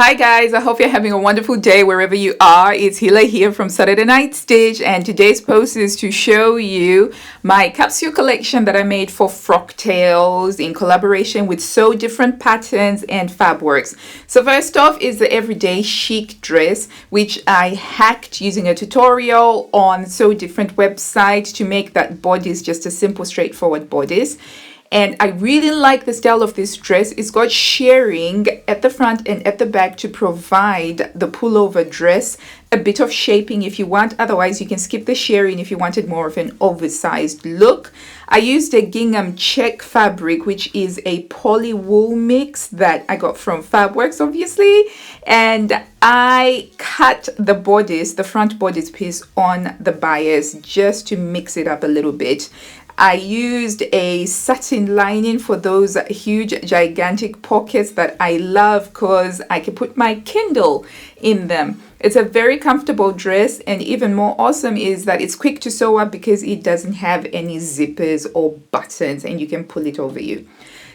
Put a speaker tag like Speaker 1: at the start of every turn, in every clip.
Speaker 1: Hi guys, I hope you're having a wonderful day wherever you are. It's Hila here from Saturday Night Stitch, and today's post is to show you my capsule collection that I made for Frocktails in collaboration with So Different Patterns and Fabworks. So first off is the everyday chic dress, which I hacked using a tutorial on So Different website to make that bodice just a simple straightforward bodice. And I really like the style of this dress. It's got shirring at the front and at the back to provide the pullover dress a bit of shaping if you want. Otherwise, you can skip the shirring if you wanted more of an oversized look. I used a gingham check fabric, which is a poly wool mix that I got from Fabworks, obviously. And I cut the bodice, the front bodice piece on the bias just to mix it up a little bit. I used a satin lining for those huge gigantic pockets that I love because I can put my Kindle in them. It's a very comfortable dress, and even more awesome is that it's quick to sew up because it doesn't have any zippers or buttons and you can pull it over you.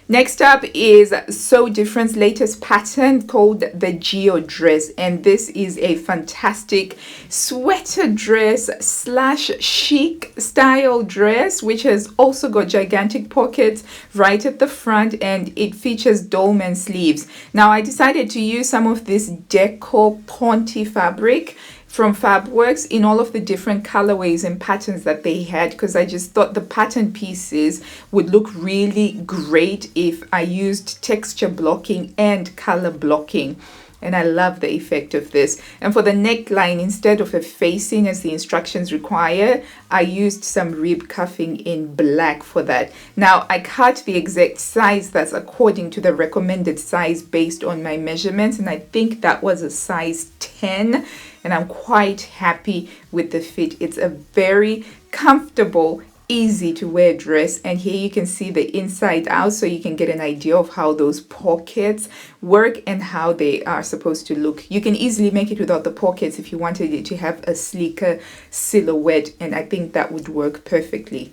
Speaker 1: Next up is So Different's latest pattern called the Geo Dress, and this is a fantastic sweater dress slash chic style dress, which has also got gigantic pockets right at the front, and it features dolman sleeves. Now I decided to use some of this deco ponte fabric from Fabworks in all of the different colorways and patterns that they had, because I just thought the pattern pieces would look really great if I used texture blocking and color blocking. And I love the effect of this. And for the neckline, instead of a facing as the instructions require, I used some rib cuffing in black for that. Now I cut the exact size that's according to the recommended size based on my measurements, and I think that was a size 10, and I'm quite happy with the fit. It's a very comfortable, easy to wear dress, and here you can see the inside out so you can get an idea of how those pockets work and how they are supposed to look. You can easily make it without the pockets if you wanted it to have a sleeker silhouette, and I think that would work perfectly.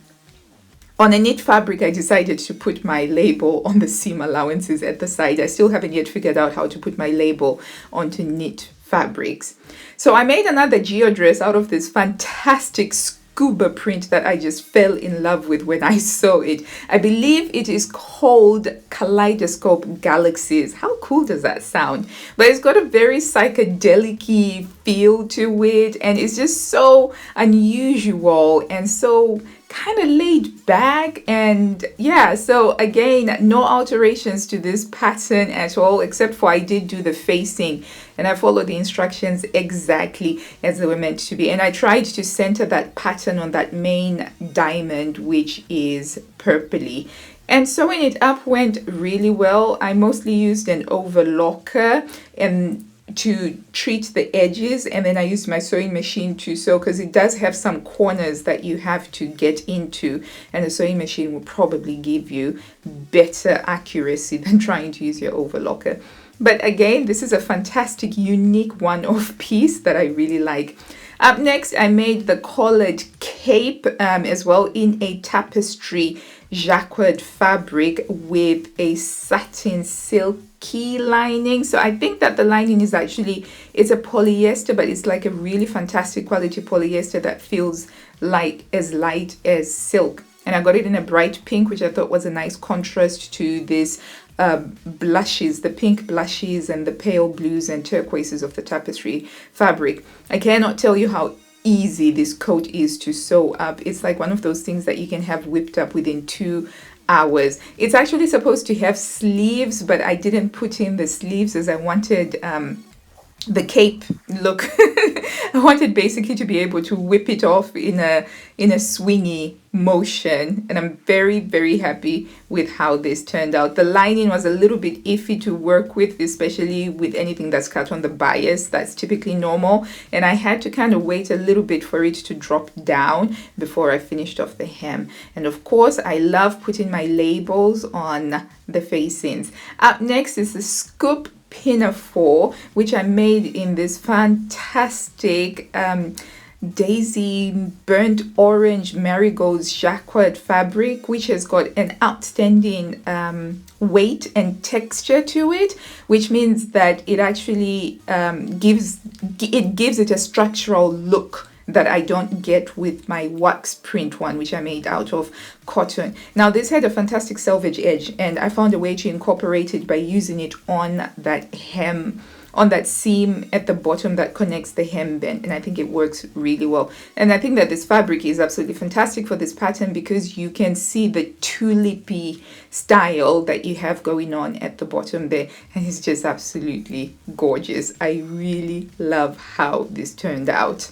Speaker 1: On a knit fabric, I decided to put my label on the seam allowances at the side. I still haven't yet figured out how to put my label onto knit fabrics. So I made another Geo dress out of this fantastic scuba print that I just fell in love with when I saw it. I believe it is called Kaleidoscope Galaxies. How cool does that sound? But it's got a very psychedelic feel to it, and it's just so unusual and so kind of laid back. And yeah, so again, no alterations to this pattern at all, except for I did do the facing and I followed the instructions exactly as they were meant to be, and I tried to center that pattern on that main diamond, which is purpley. And sewing it up went really well. I mostly used an overlocker and to treat the edges, and then I used my sewing machine to sew, because it does have some corners that you have to get into, and the sewing machine will probably give you better accuracy than trying to use your overlocker. But again, this is a fantastic, unique one-off piece that I really like. Up next, I made the collared cape as well in a tapestry jacquard fabric with a satin silky lining. So I think that the lining is actually, it's a polyester, but it's like a really fantastic quality polyester that feels like as light as silk. And I got it in a bright pink, which I thought was a nice contrast to this blushes, the pink blushes and the pale blues and turquoises of the tapestry fabric. I cannot tell you how easy this coat is to sew up. It's like one of those things that you can have whipped up within 2 hours. It's actually supposed to have sleeves, but I didn't put in the sleeves as I wanted the cape look. I wanted basically to be able to whip it off in a swingy motion, and I'm very, very happy with how this turned out. The lining was a little bit iffy to work with, especially with anything that's cut on the bias. That's typically normal, and I had to kind of wait a little bit for it to drop down before I finished off the hem. And of course, I love putting my labels on the facings. Up next is the scoop Pinafore, which I made in this fantastic daisy burnt orange marigolds jacquard fabric, which has got an outstanding weight and texture to it, which means that it actually gives it a structural look that I don't get with my wax print one, which I made out of cotton. Now this had a fantastic selvage edge, and I found a way to incorporate it by using it on that hem, on that seam at the bottom that connects the hemband, and I think it works really well. And I think that this fabric is absolutely fantastic for this pattern because you can see the tulipy style that you have going on at the bottom there, and it's just absolutely gorgeous. I really love how this turned out.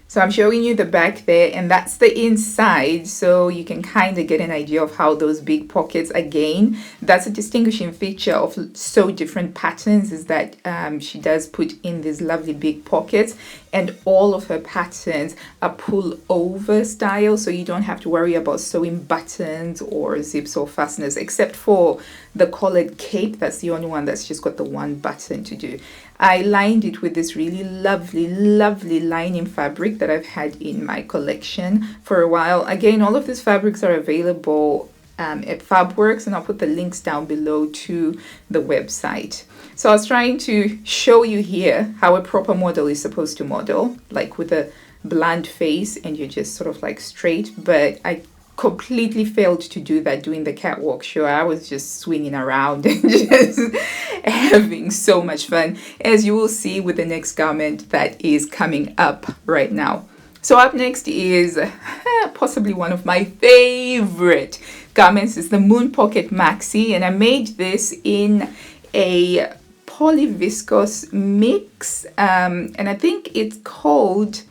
Speaker 1: So I'm showing you the back there, and that's the inside, so you can kind of get an idea of how those big pockets, again, that's a distinguishing feature of so different patterns, is that she does put in these lovely big pockets, and all of her patterns are pull over style, so you don't have to worry about sewing buttons or zips or fasteners, except for the collared cape. That's the only one that's just got the one button to do. I lined it with this really lovely lining fabric that I've had in my collection for a while. Again, all of these fabrics are available at Fabworks, and I'll put the links down below to the website. So I was trying to show you here how a proper model is supposed to model, like with a bland face and you're just sort of like straight, but I completely failed to do that doing the catwalk show. I was just swinging around and just having so much fun, as you will see with the next garment that is coming up right now. So up next is possibly one of my favorite garments. Is the Moon Pocket Maxi, and I made this in a polyviscose mix, and I think it's called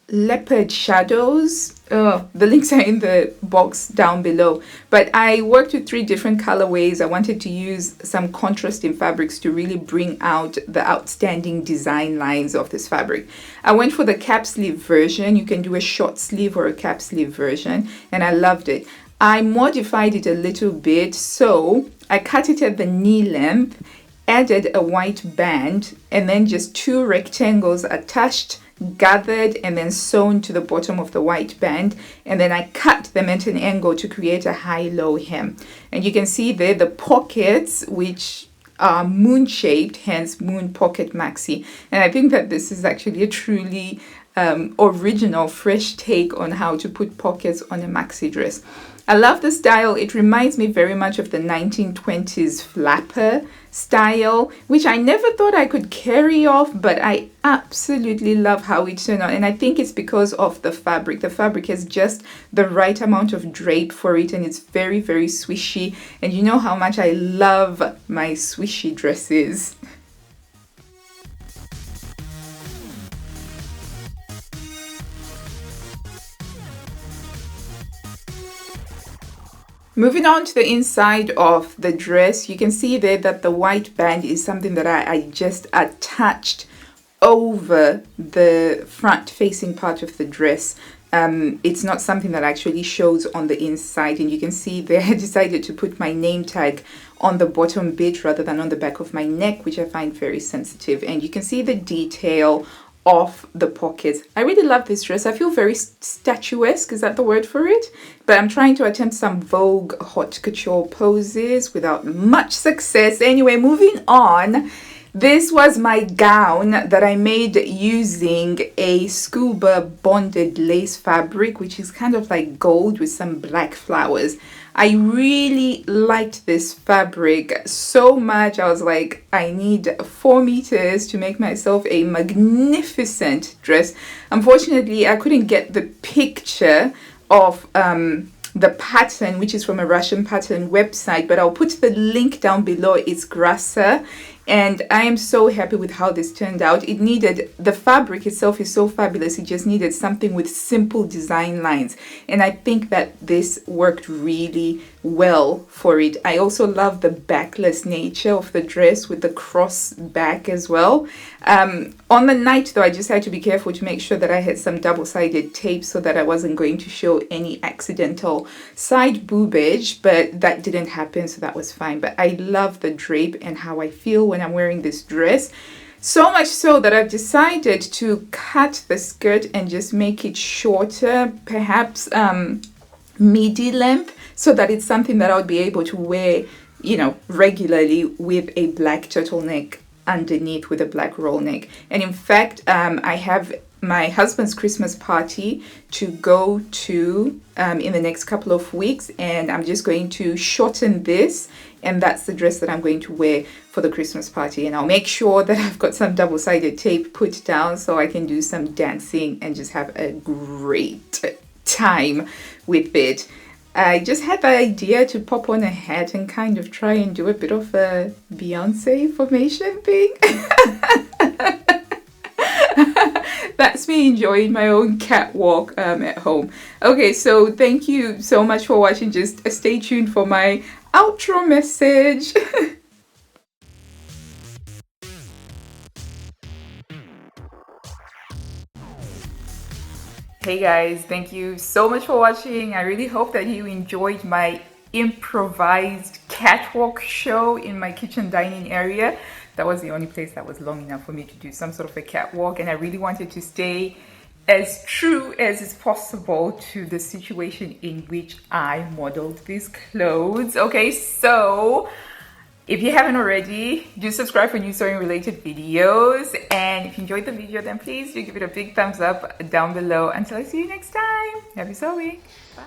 Speaker 1: Leopard Shadows. The links are in the box down below, but I worked with 3 different colorways. I wanted to use some contrasting fabrics to really bring out the outstanding design lines of this fabric. I went for the cap sleeve version. You can do a short sleeve or a cap sleeve version, and I loved it. I modified it a little bit, so I cut it at the knee length, added a white band, and then just 2 rectangles attached, gathered, and then sewn to the bottom of the white band, and then I cut them at an angle to create a high-low hem. And you can see there the pockets, which are moon shaped, hence Moon Pocket Maxi. And I think that this is actually a truly original, fresh take on how to put pockets on a maxi dress. I love the style. It reminds me very much of the 1920s flapper style, which I never thought I could carry off, but I absolutely love how it turned out. And I think it's because of the fabric. The fabric has just the right amount of drape for it, and it's very, very swishy. And you know how much I love my swishy dresses. Moving on to the inside of the dress, you can see there that the white band is something that I just attached over the front facing part of the dress. It's not something that actually shows on the inside, and you can see there I decided to put my name tag on the bottom bit rather than on the back of my neck, which I find very sensitive. And you can see the detail of the pockets. I really love this dress. I feel very statuesque, is that the word for it? But I'm trying to attempt some Vogue haute couture poses without much success. Anyway, moving on. This was my gown that I made using a scuba bonded lace fabric, which is kind of like gold with some black flowers. I really liked this fabric so much. I was like, I need 4 meters to make myself a magnificent dress. Unfortunately, I couldn't get the picture of the pattern, which is from a Russian pattern website, but I'll put the link down below. It's Grasa. And I am so happy with how this turned out. It needed, the fabric itself is so fabulous. It just needed something with simple design lines. And I think that this worked really well for it. I also love the backless nature of the dress with the cross back as well. On the night though, I just had to be careful to make sure that I had some double-sided tape so that I wasn't going to show any accidental side boobage, but that didn't happen, so that was fine. But I love the drape and how I feel when I'm wearing this dress. So much so that I've decided to cut the skirt and just make it shorter, perhaps midi length, so that it's something that I would be able to wear, you know, regularly with a black turtleneck underneath with a black roll neck. And in fact, I have my husband's Christmas party to go to in the next couple of weeks, and I'm just going to shorten this, and that's the dress that I'm going to wear for the Christmas party. And I'll make sure that I've got some double-sided tape put down so I can do some dancing and just have a great time with it. I just had the idea to pop on a hat and kind of try and do a bit of a Beyonce formation thing. That's me enjoying my own catwalk at home. Okay, so thank you so much for watching. Just stay tuned for my outro message. Hey guys, thank you so much for watching. I really hope that you enjoyed my improvised catwalk show in my kitchen dining area. That was the only place that was long enough for me to do some sort of a catwalk, and I really wanted to stay as true as is possible to the situation in which I modeled these clothes. Okay, so if you haven't already, do subscribe for new sewing related videos, and if you enjoyed the video, then please do give it a big thumbs up down below. Until I see you next time, happy sewing. Bye.